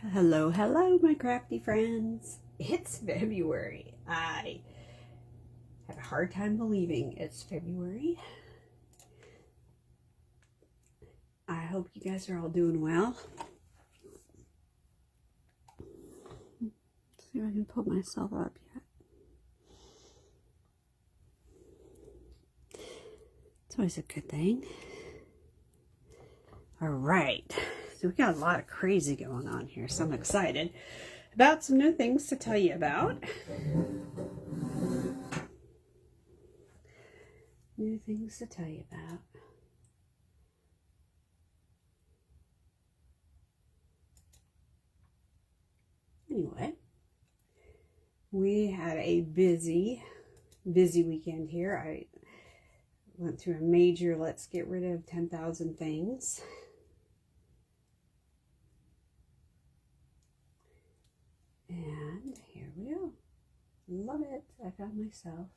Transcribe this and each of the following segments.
Hello, hello, my crafty friends. It's February. I have a hard time believing it's February. I hope you guys are all doing well. Let's see if I can pull myself up yet. It's always a good thing. All right. So we got a lot of crazy going on here, so I'm excited about some new things to tell you about. New things to tell you about. Anyway, we had a busy weekend here. I went through a major let's get rid of 10,000 things. And here we go. Love it. I found myself.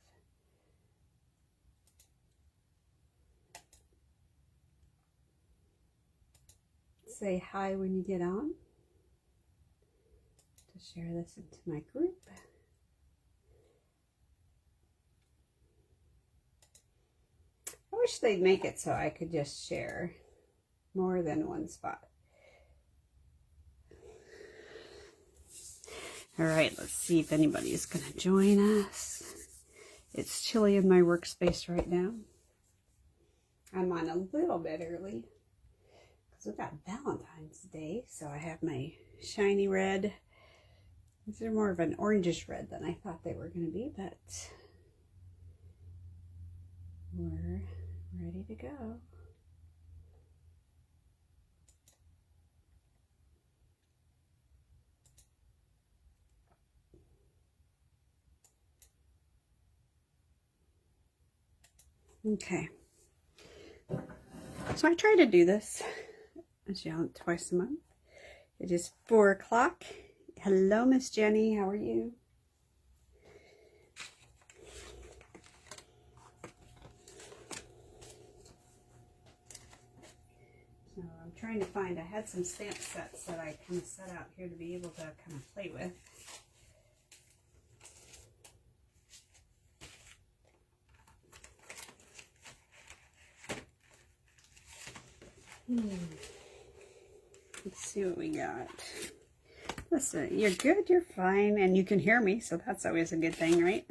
Say hi when you get on. To share this into my group. I wish they'd make it so I could just share more than one spot. All right, let's see if anybody's going to join us. It's chilly in my workspace right now. I'm on a little bit early because we've got Valentine's Day, so I have my shiny red. These are more of an orangish red than I thought they were going to be, but we're ready to go. Okay, so I try to do this, as you know, twice a month. It is 4 o'clock. Hello, Miss Jenny. How are you? So I'm trying to find, I had some stamp sets that I kind of set out here to be able to kind of play with. Let's see what we got. Listen, you're good, you're fine, and you can hear me, so that's always a good thing, right?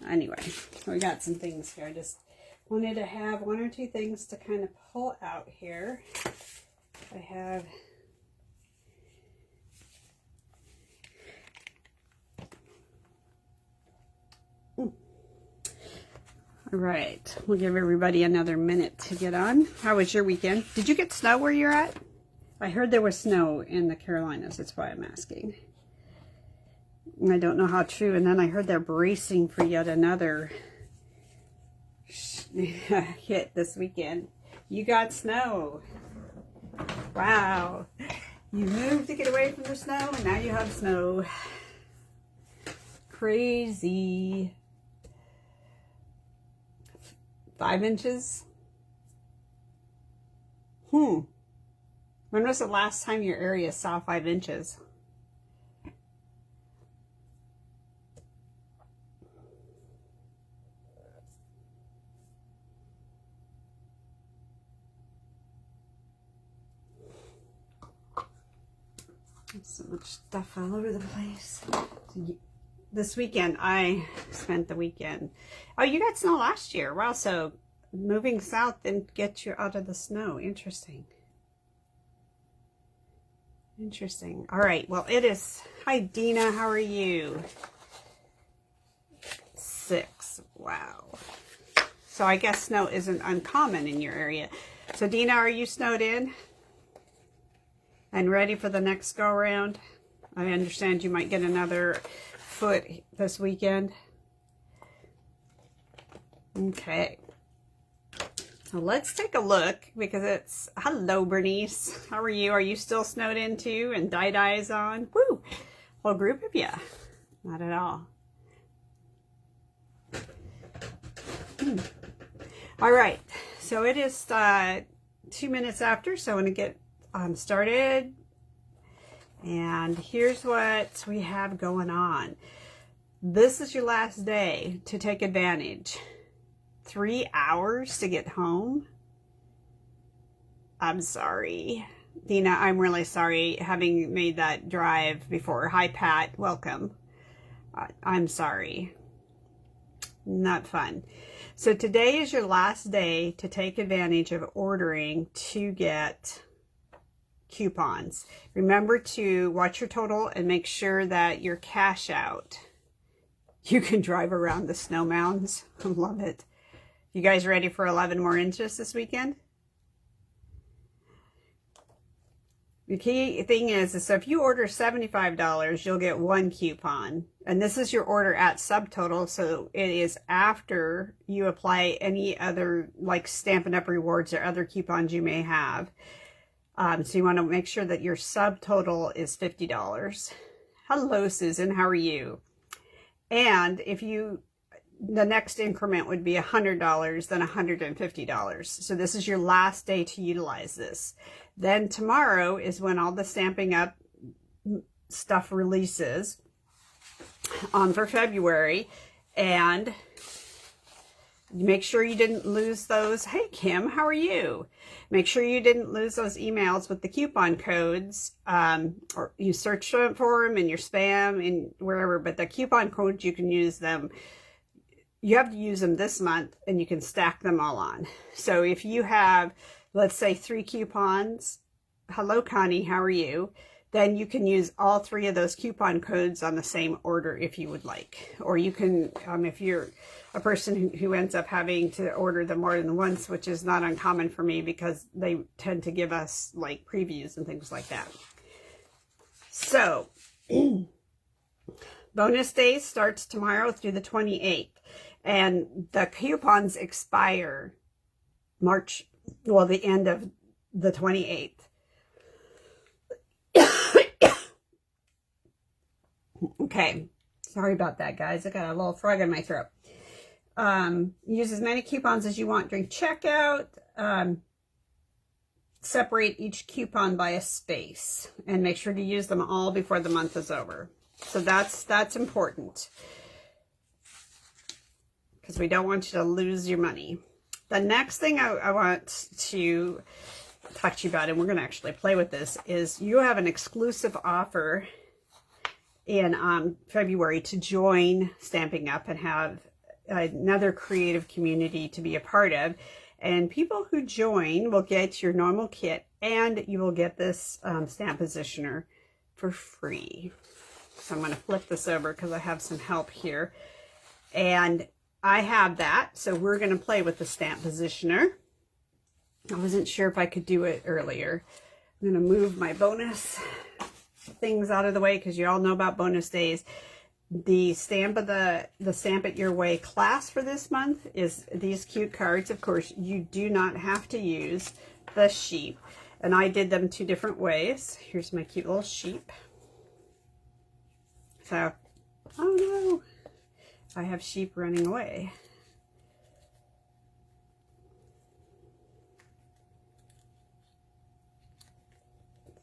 Anyway, we got some things here. I just wanted to have one or two things to kind of pull out here. I have all right, we'll give everybody another minute to get on. How was your weekend? Did you get snow where you're at? I heard there was snow in the Carolinas. That's why I'm asking. I don't know how true. And then I heard they're bracing for yet another hit this weekend. You got snow. Wow. You moved to get away from the snow, and now you have snow. Crazy. 5 inches? When was the last time your area saw 5 inches? There's so much stuff all over the place. This weekend, I spent the weekend. Oh, you got snow last year. Wow, so moving south didn't get you out of the snow. Interesting. Interesting. All right, well, it is. Hi, Dina. How are you? 6. Wow. So I guess snow isn't uncommon in your area. So, Dina, are you snowed in? And ready for the next go around? I understand you might get another foot this weekend. Okay. So let's take a look because it's, hello Bernice. How are you? Are you still snowed in too and dye-dyes on? Woo! Whole group of you. Not at all. All right. So it is 2 minutes after, so I want to get started. And here's what we have going on. This is your last day to take advantage. 3 hours to get home. I'm sorry. Dina, I'm really sorry having made that drive before. Hi, Pat. Welcome. I'm sorry. Not fun. So today is your last day to take advantage of ordering to get coupons. Remember to watch your total and make sure that your cash out. You can drive around the snow mounds. I love it. You guys ready for 11 more inches this weekend? The key thing is so if you order $75, you'll get 1 coupon. And this is your order at subtotal, so it is after you apply any other, like Stampin' Up! Rewards or other coupons you may have. So you want to make sure that your subtotal is $50. Hello, Susan. How are you? And if the next increment would be $100, then $150. So this is your last day to utilize this. Then tomorrow is when all the Stampin' Up! Stuff releases for February. And make sure you didn't lose those. Hey, Kim, how are you? Make sure you didn't lose those emails with the coupon codes. Or you search for them in your spam and wherever, but the coupon codes, you can use them. You have to use them this month and you can stack them all on. So if you have, let's say 3 coupons, hello Connie, how are you? Then you can use all 3 of those coupon codes on the same order if you would like. Or you can, if you're a person who ends up having to order them more than once, which is not uncommon for me because they tend to give us like previews and things like that. So, bonus day starts tomorrow through the 28th. And the coupons expire the end of the 28th. Okay, sorry about that, guys. I got a little frog in my throat. Use as many coupons as you want during checkout. Separate each coupon by a space and make sure to use them all before the month is over. So that's important because we don't want you to lose your money. The next thing I want to talk to you about, and we're going to actually play with this, is you have an exclusive offer in February to join Stampin' Up! And have another creative community to be a part of. And people who join will get your normal kit and you will get this stamp positioner for free. So I'm going to flip this over because I have some help here. And I have that. So we're going to play with the stamp positioner. I wasn't sure if I could do it earlier. I'm going to move my bonus things out of the way because you all know about bonus days. The Stamp It Your Way class for this month is these cute cards. Of course, you do not have to use the sheep. And I did them 2 different ways. Here's my cute little sheep. So, oh no, I have sheep running away.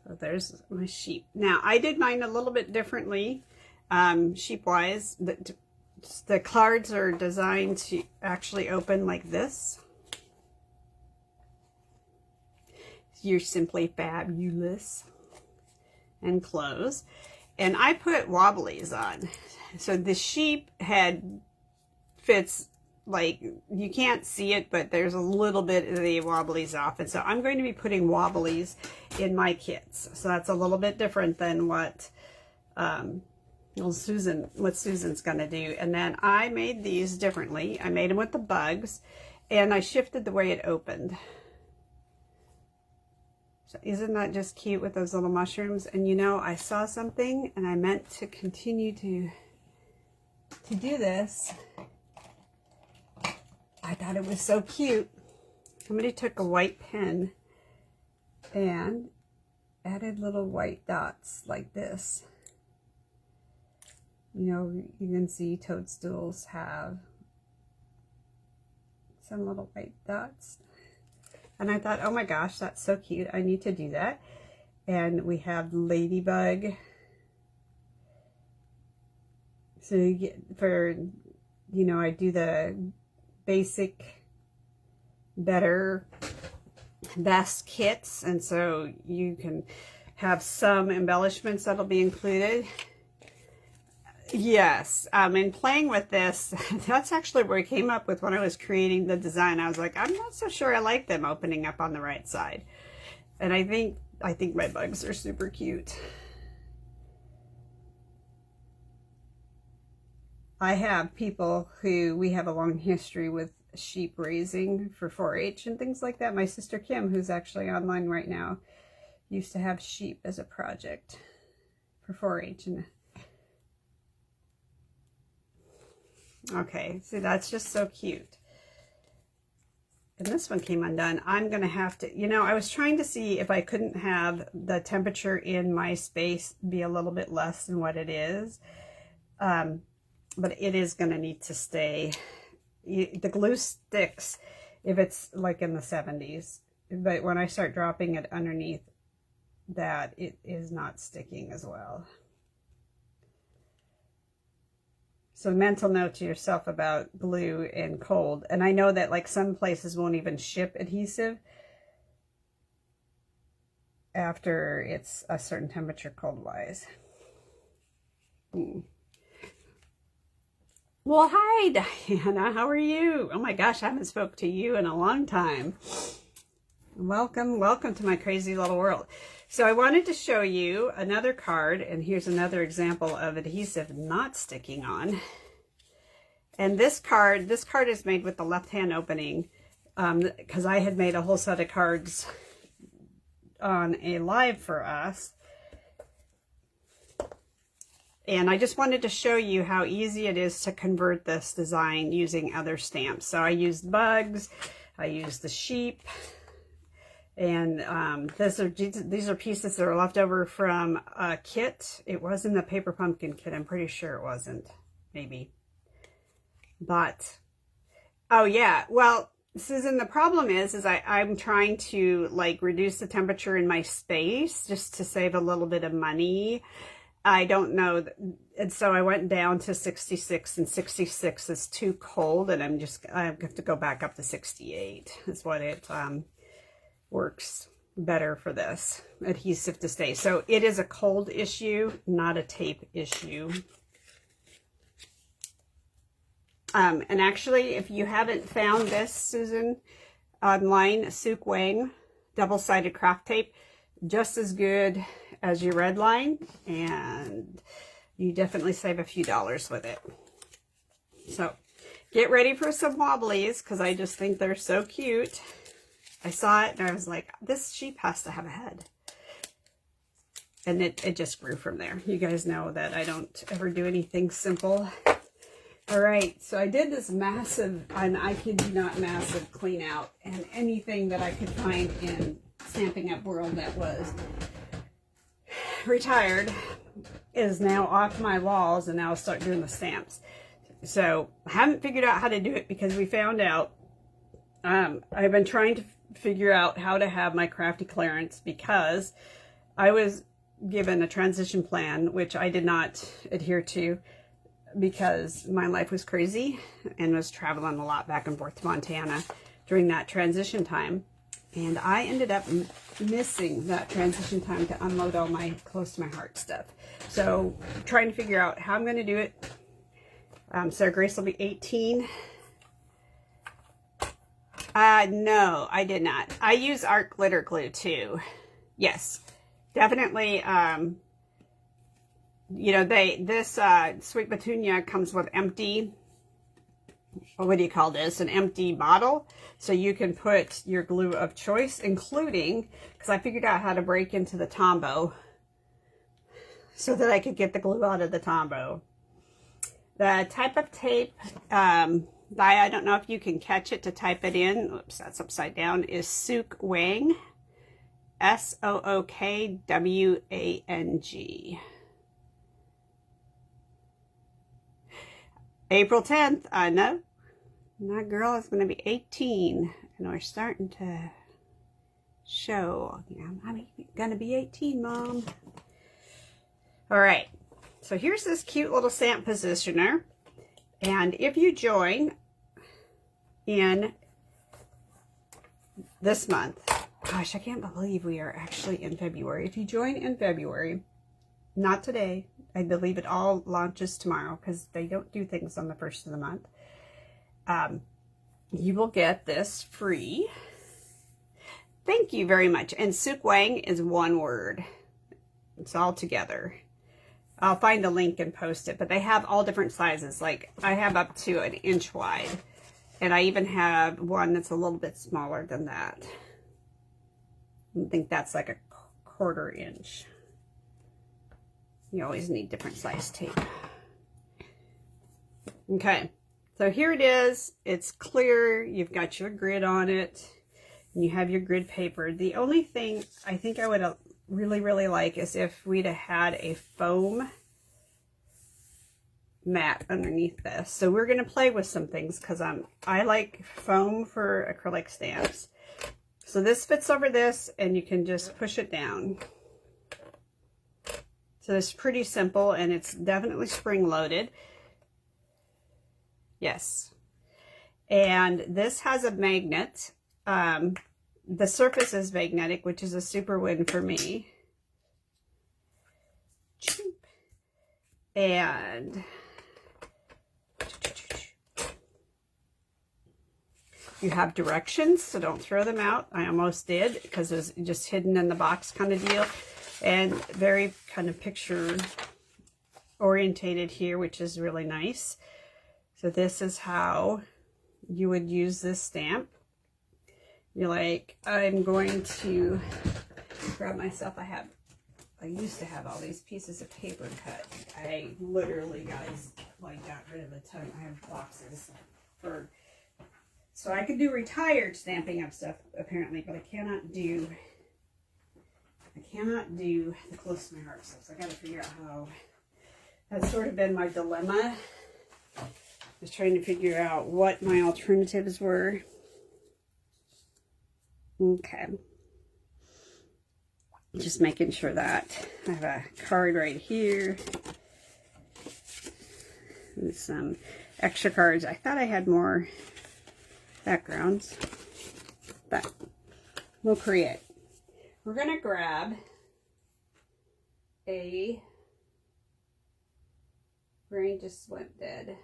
So there's my sheep. Now, I did mine a little bit differently. Sheep-wise, the cards are designed to actually open like this. You're simply fabulous. And close. And I put wobblies on. So the sheep head fits, like, you can't see it, but there's a little bit of the wobblies off. And so I'm going to be putting wobblies in my kits. So that's a little bit different than what Susan's gonna do. And then I made these differently. I made them with the bugs and I shifted the way it opened. So isn't that just cute with those little mushrooms? And you know, I saw something and I meant to continue to do this. I thought it was so cute. Somebody took a white pen and added little white dots like this. You know, you can see toadstools have some little white dots. And I thought, oh my gosh, that's so cute. I need to do that. and we have Ladybug. So you get, for, you know, I do the basic, better, best kits, and so you can have some embellishments that'll be included. Yes, and playing with this, that's actually where I came up with when I was creating the design. I was like, I'm not so sure I like them opening up on the right side. And I think my bugs are super cute. I have people who, we have a long history with sheep raising for 4-H and things like that. My sister Kim, who's actually online right now, used to have sheep as a project for 4-H. And okay, see, that's just so cute. And this one came undone. I'm going to have to, you know, I was trying to see if I couldn't have the temperature in my space be a little bit less than what it is. But it is going to need to stay. The glue sticks if it's like in the 70s. But when I start dropping it underneath that, it is not sticking as well. So mental note to yourself about glue and cold. And I know that like some places won't even ship adhesive after it's a certain temperature cold-wise. Well, hi, Diana. How are you? Oh my gosh, I haven't spoke to you in a long time. Welcome, welcome to my crazy little world. So I wanted to show you another card, and here's another example of adhesive not sticking on. And this card is made with the left-hand opening, because I had made a whole set of cards on a live for us. And I just wanted to show you how easy it is to convert this design using other stamps. So I used bugs, I used the sheep, and these are pieces that are left over from a kit. It wasn't a paper pumpkin kit. I'm pretty sure it wasn't. Maybe. But, oh yeah. Well, Susan, the problem is I'm trying to like reduce the temperature in my space just to save a little bit of money. I don't know, and so I went down to 66, and 66 is too cold, and I have to go back up to 68. Is what it works better for this adhesive to stay. So it is a cold issue, not a tape issue. And actually, if you haven't found this, Susan, online, Sook Wang double-sided craft tape, just as good as your red line, and you definitely save a few dollars with it. So get ready for some wobblies, because I just think they're so cute. I saw it and I was like, this sheep has to have a head. And it just grew from there. You guys know that I don't ever do anything simple. All right, so I did this massive, and I kid you not, massive clean out, and anything that I could find in Stampin' Up world that was retired is now off my walls, and now I'll start doing the stamps. So I haven't figured out how to do it because we found out, I've been trying to figure out how to have my Crafty clearance, because I was given a transition plan, which I did not adhere to because my life was crazy and was traveling a lot back and forth to Montana during that transition time. And I ended up missing that transition time to unload all my close to my heart stuff. So trying to figure out how I'm going to do it. Sarah Grace will be 18. No, I did not. I use art glitter glue too. Yes, definitely. You know, this Sweet Petunia comes with empty, what do you call this? An empty bottle. So you can put your glue of choice, including, because I figured out how to break into the Tombow so that I could get the glue out of the Tombow. The type of tape, I don't know if you can catch it to type it in. Oops, that's upside down. Is Sook Wang. SOOKWANG. April 10th, I know. My girl is going to be 18, and we're starting to show. Yeah, I'm gonna be 18, Mom. All right, so here's this cute little stamp positioner. And if you join in this month, gosh, I can't believe we are actually in February. If you join in February, not today, I believe it all launches tomorrow because they don't do things on the 1st of the month. You will get this free. Thank you very much. And Suk Wang is one word. It's all together. I'll find a link and post it, but they have all different sizes. Like I have up to an inch wide, and I even have one that's a little bit smaller than that. I think that's like a 1/4 inch. You always need different size tape. Okay, so here it is. It's clear. You've got your grid on it, and you have your grid paper. The only thing I think I would really like is if we'd have had a foam mat underneath this. So we're going to play with some things because I like foam for acrylic stamps. So this fits over this, and you can just push it down. So it's pretty simple, and it's definitely spring-loaded. Yes. And this has a magnet. The surface is magnetic, which is a super win for me. And you have directions, so don't throw them out. I almost did because it was just hidden in the box kind of deal. And very kind of picture orientated here, which is really nice. So this is how you would use this stamp. You're like, I'm going to grab myself. I used to have all these pieces of paper cut. I literally, guys, like got rid of a ton. I have boxes so I could do retired Stampin' Up stuff apparently, but I cannot do the close to my heart stuff. So I got to figure out how. That's sort of been my dilemma. Just trying to figure out what my alternatives were. Okay. Just making sure that I have a card right here. And some extra cards. I thought I had more backgrounds, but we'll create. We're going to grab a, brain just went dead.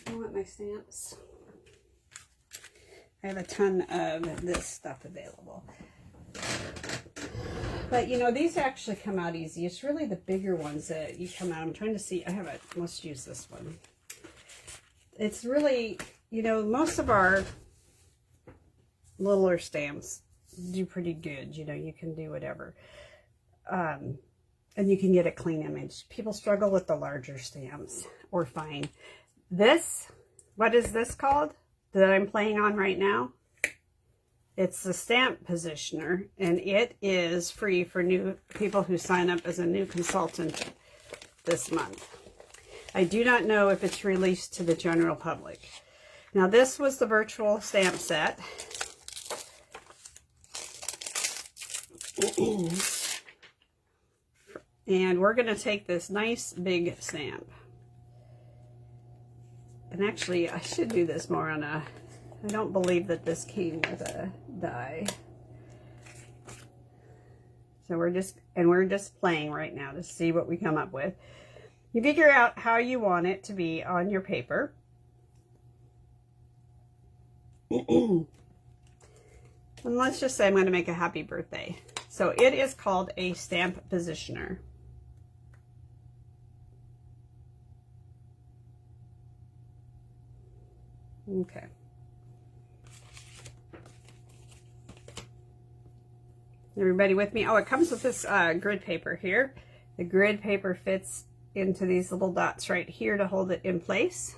I want my stamps. I have a ton of this stuff available. But, you know, these actually come out easy. It's really the bigger ones that you come out. I'm trying to see. I have a, let's use this one. It's really, you know, most of our littler stamps do pretty good. You know, you can do whatever. And you can get a clean image. People struggle with the larger stamps, or fine. This, what is this called that I'm playing on right now? It's the stamp positioner, and it is free for new people who sign up as a new consultant this month. I do not know if it's released to the general public. Now, this was the virtual stamp set. And we're going to take this nice big stamp. And actually, I should do this more on a, I don't believe that this came with a die. So we're just playing right now to see what we come up with. You figure out how you want it to be on your paper. And let's just say I'm going to make a happy birthday. So it is called a stamp positioner. Okay. Everybody with me? Oh, it comes with this grid paper here. The grid paper fits into these little dots right here to hold it in place.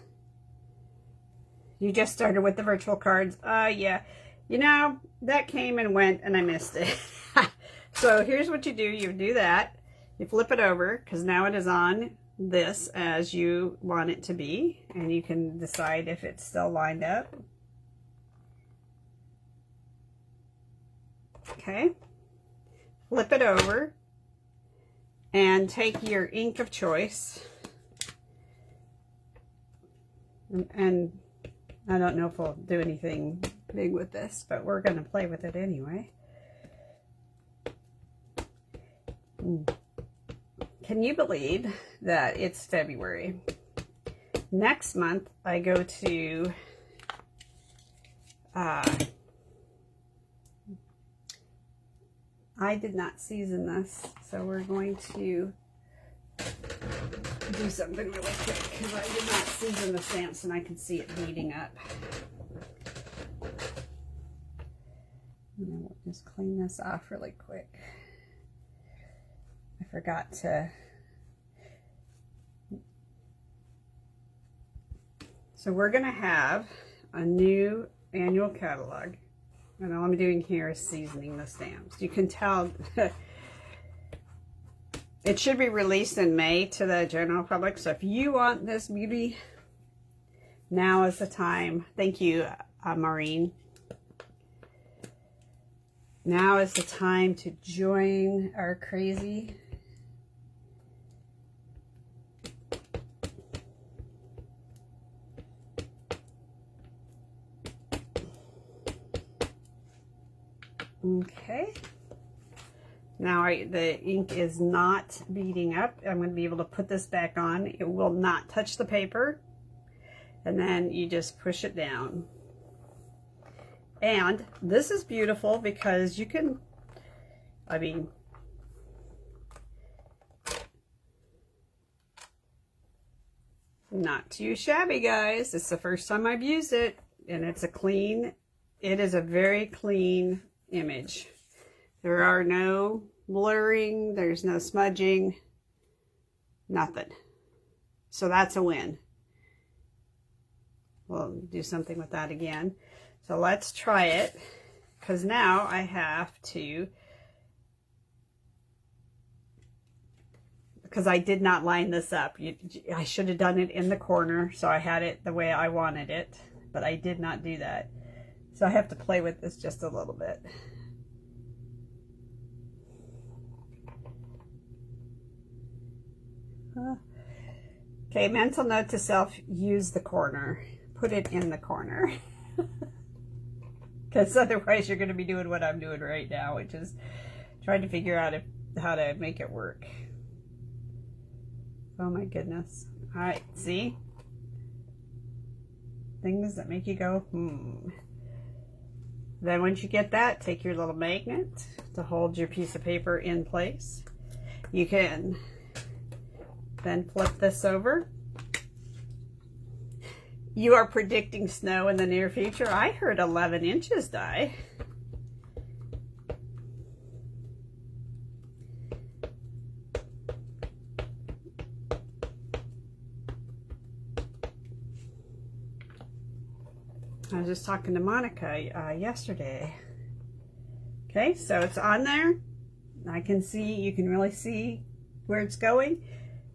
You just started with the virtual cards. Yeah. You know, that came and went and I missed it. So here's what you do. You do that. You flip it over because now it is on this as you want it to be. And you can decide if it's still lined up. Okay, flip it over and take your ink of choice, and I don't know if we'll do anything big with this, but we're going to play with it anyway. Can you believe that it's February? Next month I go to I did not season this, so we're going to do something really quick because I did not season the stamps and I can see it beading up. We'll just clean this off really quick. I forgot to. So we're going to have a new annual catalog, and all I'm doing here is seasoning the stamps. You can tell it should be released in May to the general public, so if you want this beauty, now is the time. Thank you, Maureen. Now is the time to join our crazy. Okay. Now the ink is not beading up. I'm going to be able to put this back on. It will not touch the paper. And then you just push it down. And this is beautiful because you can, I mean, not too shabby, guys. It's the first time I've used it, and it's a clean, it is a very clean image. There are no blurring, there's no smudging, nothing. So that's a win. We'll do something with that again. So let's try it, because now I have to, because I did not line this up. I should have done it in the corner so I had it the way I wanted it, but I did not do that. So I have to play with this just a little bit. Okay, mental note to self, use the corner. Put it in the corner. Because otherwise you're going to be doing what I'm doing right now, which is trying to figure out how to make it work. Oh my goodness. All right, see? Things that make you go, Then once you get that, take your little magnet to hold your piece of paper in place. You can then flip this over. You are predicting snow in the near future. I heard 11 inches, Di. I was just talking to Monica yesterday. Okay, so it's on there. I can see, you can really see where it's going.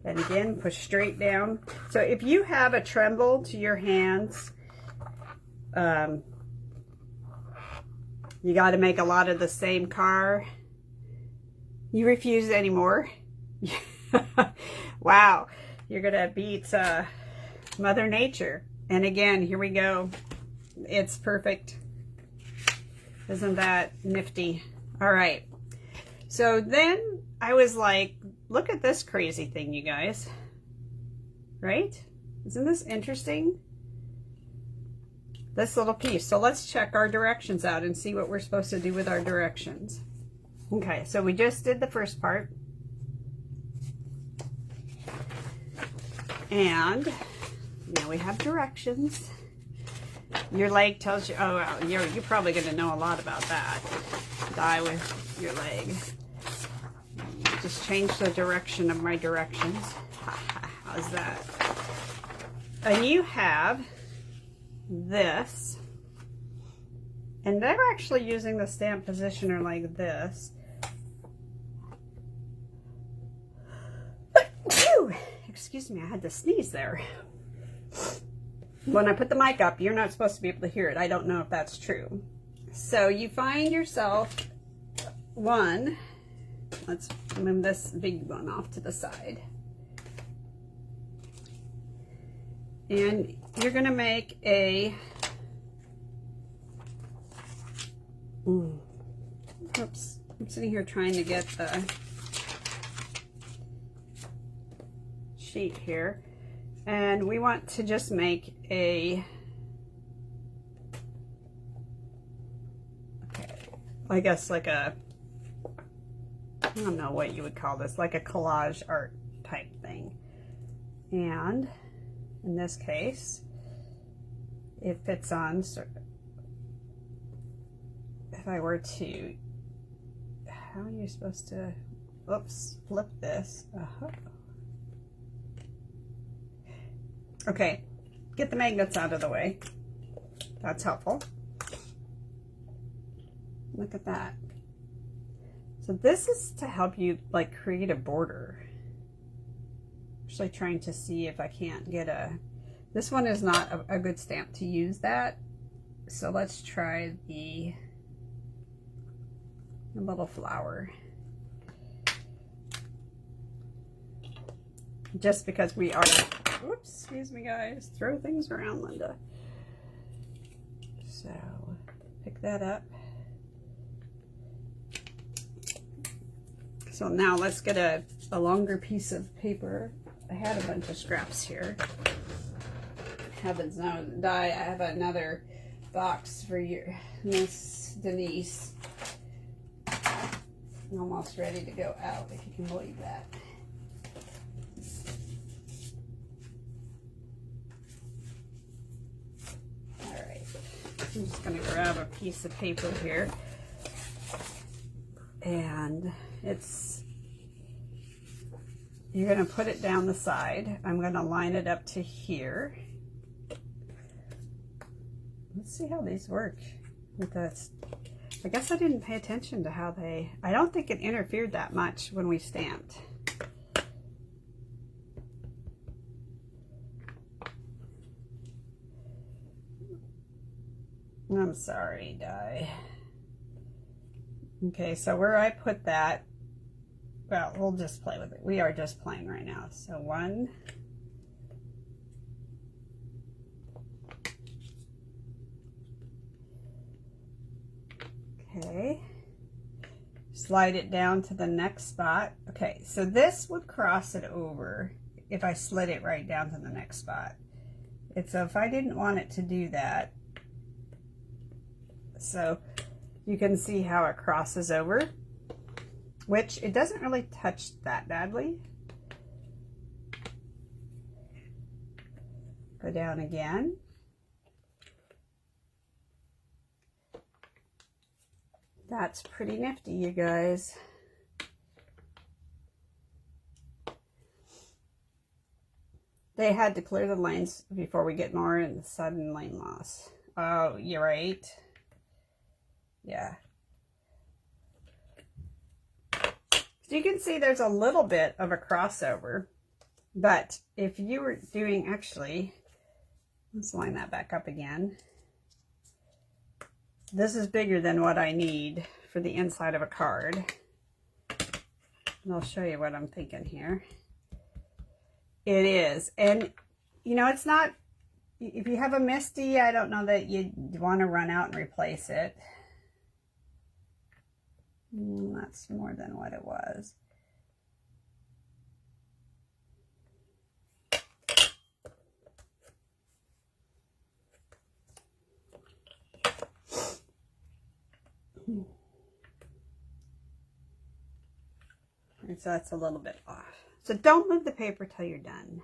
And again, push straight down. So if you have a tremble to your hands, you got to make a lot of the same car. You refuse anymore. Wow, you're going to beat Mother Nature. And again, here we go. It's perfect. Isn't that nifty? All right. So then I was like, look at this crazy thing, you guys. Right? Isn't this interesting? This little piece. So let's check our directions out and see what we're supposed to do with our directions. Okay, so we just did the first part. And now we have directions. Your leg tells you, oh, well, you're probably going to know a lot about that. Die with your leg. Just change the direction of my directions. How's that? And you have this. And they're actually using the stamp positioner like this. Excuse me, I had to sneeze there. When I put the mic up, you're not supposed to be able to hear it. I don't know if that's true. So you find yourself one, let's move this big one off to the side. And you're going to make a, oops, I'm sitting here trying to get the sheet here. And we want to just make a, okay, I guess like a, I don't know what you would call this, like a collage art type thing. And in this case, it fits on, if I were to, how are you supposed to, oops, flip this? Okay, get the magnets out of the way. That's helpful. Look at that. So this is to help you like create a border. Actually trying to see if I can't get a, this one is not a good stamp to use that. So let's try the little flower. Just because we are, oops, excuse me guys, throw things around, Linda. So pick that up. So now let's get a longer piece of paper. I had a bunch of scraps here. Heavens knows, I have another box for your Miss Denise. I'm almost ready to go out, if you can believe that. I'm just going to grab a piece of paper here, and you're going to put it down the side. I'm going to line it up to here. Let's see how these work with this. I guess I didn't pay attention to how I don't think it interfered that much when we stamped. I'm sorry, die. Okay, so where I put that, well, we'll just play with it. We are just playing right now. So one, okay, slide it down to the next spot. Okay, so this would cross it over if I slid it right down to the next spot. So if I didn't want it to do that, so you can see how it crosses over, which it doesn't really touch that badly. Go down again. That's pretty nifty, you guys. They had to clear the lanes before we get more in the sudden lane loss. Oh, you're right. Yeah. So you can see there's a little bit of a crossover, but if you were doing, actually, let's line that back up again. This is bigger than what I need for the inside of a card. And I'll show you what I'm thinking here. It is. And, you know, it's not, if you have a Misty, I don't know that you'd want to run out and replace it. That's more than what it was. And so that's a little bit off. So don't move the paper till you're done.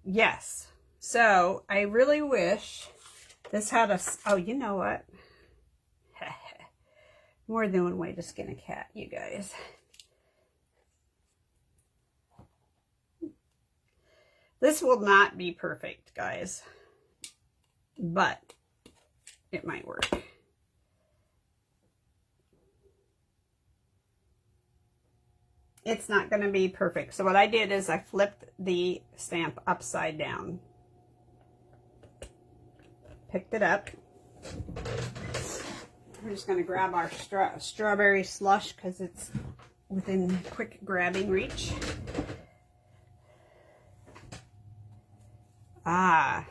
Yes. So I really wish this had a, oh, you know what? More than one way to skin a cat, you guys. This will not be perfect, guys, but it might work. It's not going to be perfect. So what I did is I flipped the stamp upside down. Picked it up. We're just going to grab our strawberry slush because it's within quick grabbing reach. Ah.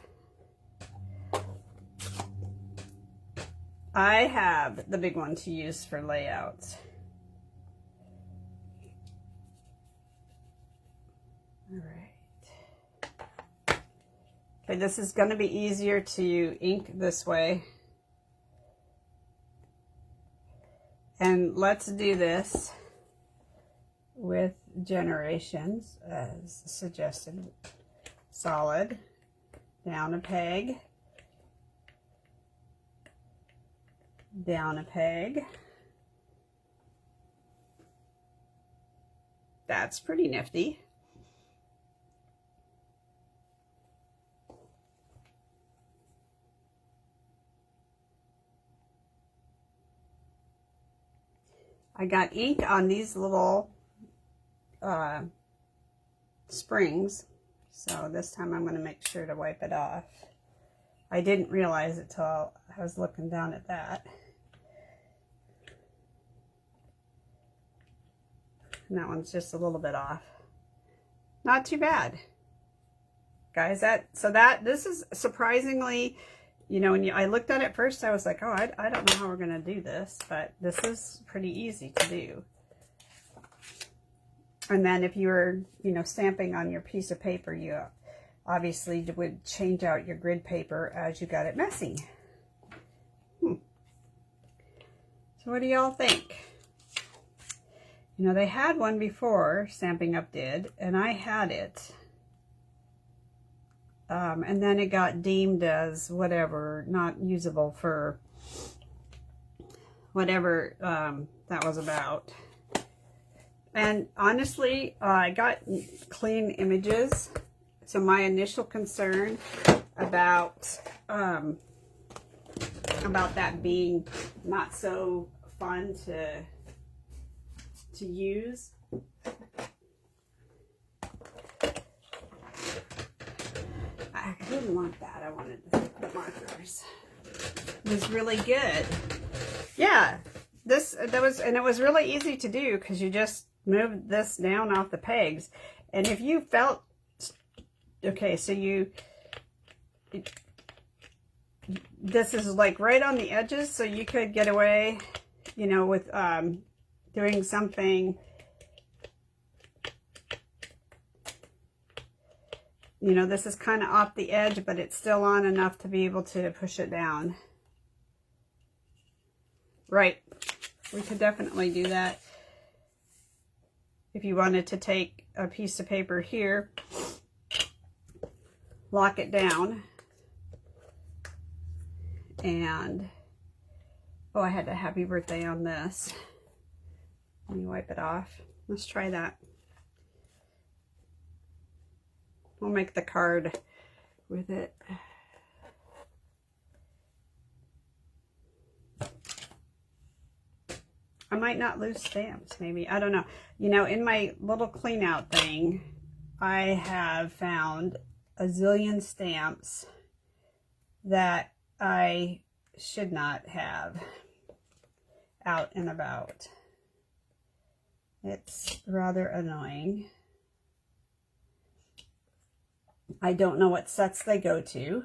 I have the big one to use for layouts. All right. Okay, this is going to be easier to ink this way. And let's do this with generations as suggested. Solid, down a peg, down a peg. That's pretty nifty. I got ink on these little springs, so this time I'm going to make sure to wipe it off. I didn't realize it till I was looking down at that. And that one's just a little bit off. Not too bad, guys. This is surprisingly, you know, when I looked at it first, I was like, oh, I don't know how we're going to do this, but this is pretty easy to do. And then if you were, you know, stamping on your piece of paper, you obviously would change out your grid paper as you got it messy. So what do y'all think? You know, they had one before, Stampin' Up did, and I had it. And then it got deemed as whatever, not usable for whatever that was about. And honestly, I got clean images. So my initial concern about that being not so fun to use. I didn't want that. I wanted the markers. It was really good. Yeah, it was really easy to do because you just moved this down off the pegs. And if you felt, okay, so this is like right on the edges, so you could get away, you know, with doing something, you know, this is kind of off the edge, but it's still on enough to be able to push it down. Right. We could definitely do that. If you wanted to take a piece of paper here, lock it down, and, oh, I had a happy birthday on this. Let me wipe it off. Let's try that. We'll make the card with it. I might not lose stamps, maybe. I don't know. You know, in my little clean out thing, I have found a zillion stamps that I should not have out and about. It's rather annoying. I don't know what sets they go to.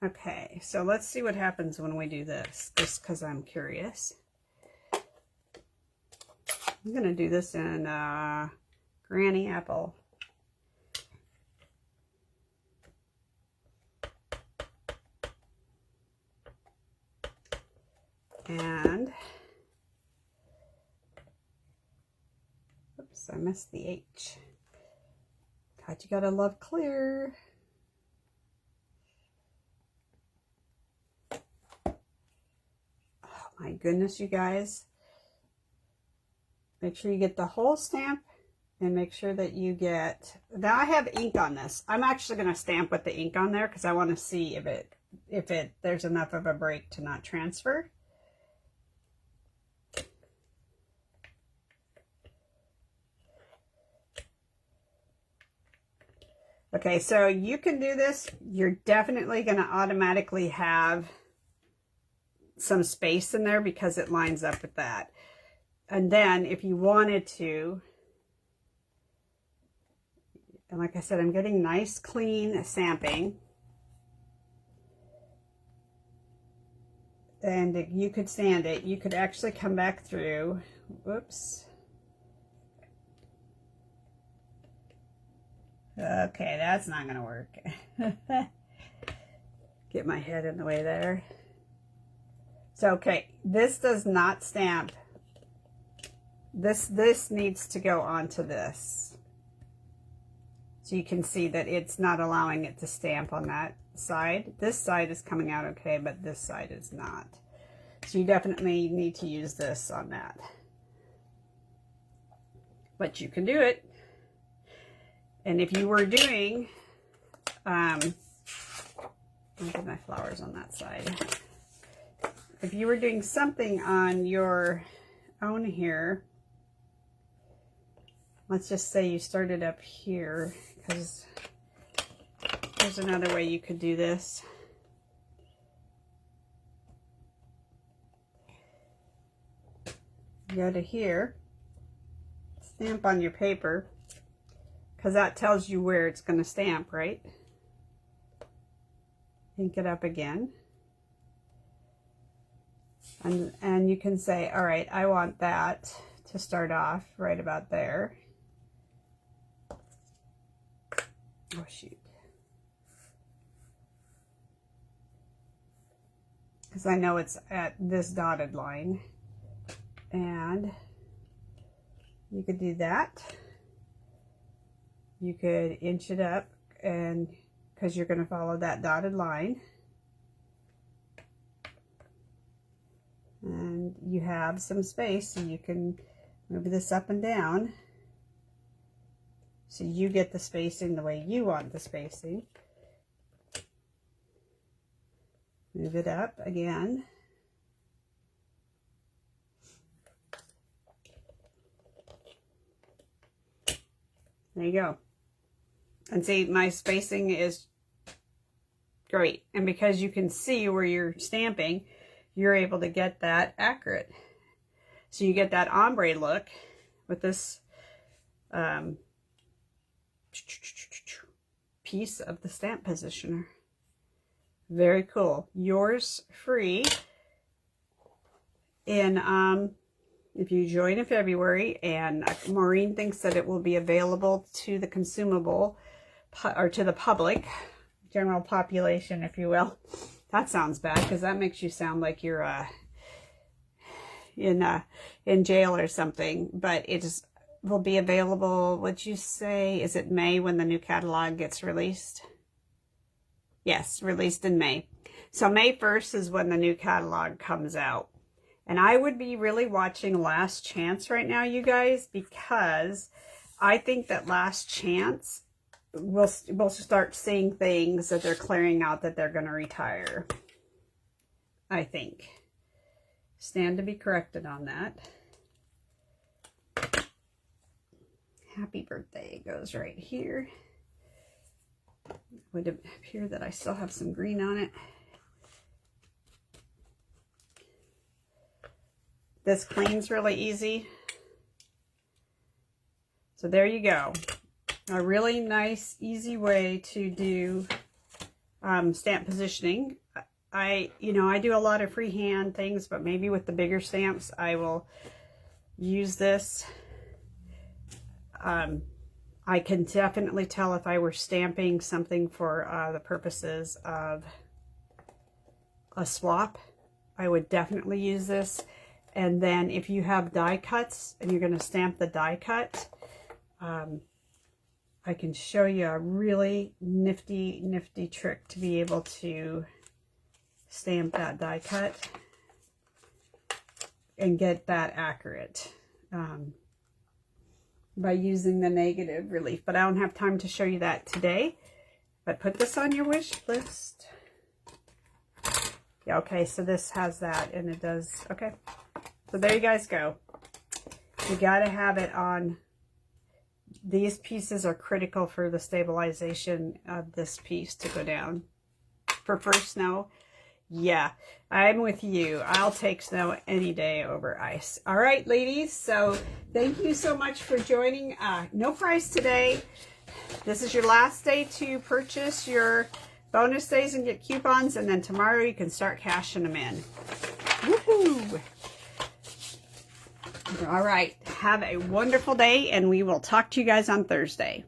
Okay, so let's see what happens when we do this, just because I'm curious. I'm going to do this in Granny Apple. And, oops, I missed the H. God, you gotta love clear. Oh my goodness, you guys. Make sure you get the whole stamp and make sure that you get, now I have ink on this. I'm actually gonna stamp with the ink on there because I want to see if there's enough of a break to not transfer. Okay, so you can do this. You're definitely going to automatically have some space in there because it lines up with that. And then if you wanted to, and like I said, I'm getting nice clean stamping. And you could sand it. You could actually come back through. Whoops. Okay, that's not going to work. Get my head in the way there. So, okay, this does not stamp. This needs to go onto this. So you can see that it's not allowing it to stamp on that side. This side is coming out okay, but this side is not. So you definitely need to use this on that. But you can do it. And if you were doing, I'll get my flowers on that side. If you were doing something on your own here, let's just say you started up here, because there's another way you could do this. Go to here, stamp on your paper, because that tells you where it's going to stamp, right? Ink it up again. And you can say, all right, I want that to start off right about there. Oh, shoot. Because I know it's at this dotted line. And you could do that. You could inch it up, and because you're going to follow that dotted line. And you have some space, so you can move this up and down. So you get the spacing the way you want the spacing. Move it up again. There you go. And see, my spacing is great. And because you can see where you're stamping, you're able to get that accurate. So you get that ombre look with this piece of the stamp positioner. Very cool. Yours free. And if you join in February, and Maureen thinks that it will be available to the consumable, or to the public, general population, if you will. That sounds bad, because that makes you sound like you're in jail or something. But it will be available, would you say, is it May when the new catalog gets released? Yes, released in May. So May 1st is when the new catalog comes out. And I would be really watching Last Chance right now, you guys, because I think that Last Chance, we'll start seeing things that they're clearing out that they're going to retire. I think. Stand to be corrected on that. Happy birthday goes right here. It would appear that I still have some green on it. This cleans really easy. So there you go. A really nice, easy way to do stamp positioning. I do a lot of freehand things, but maybe with the bigger stamps, I will use this. I can definitely tell if I were stamping something for the purposes of a swap, I would definitely use this. And then if you have die cuts and you're going to stamp the die cut, I can show you a really nifty trick to be able to stamp that die cut and get that accurate by using the negative relief. But I don't have time to show you that today. But put this on your wish list. Yeah, okay, so this has that, and it does, okay. So there you guys go. You gotta have it on these pieces are critical for the stabilization of this piece to go down. For first snow, yeah, I'm with you. I'll take snow any day over ice. All right, ladies, so thank you so much for joining. No price today. This is your last day to purchase your bonus days and get coupons, and then tomorrow you can start cashing them in. Woohoo! All right, have a wonderful day, and we will talk to you guys on Thursday.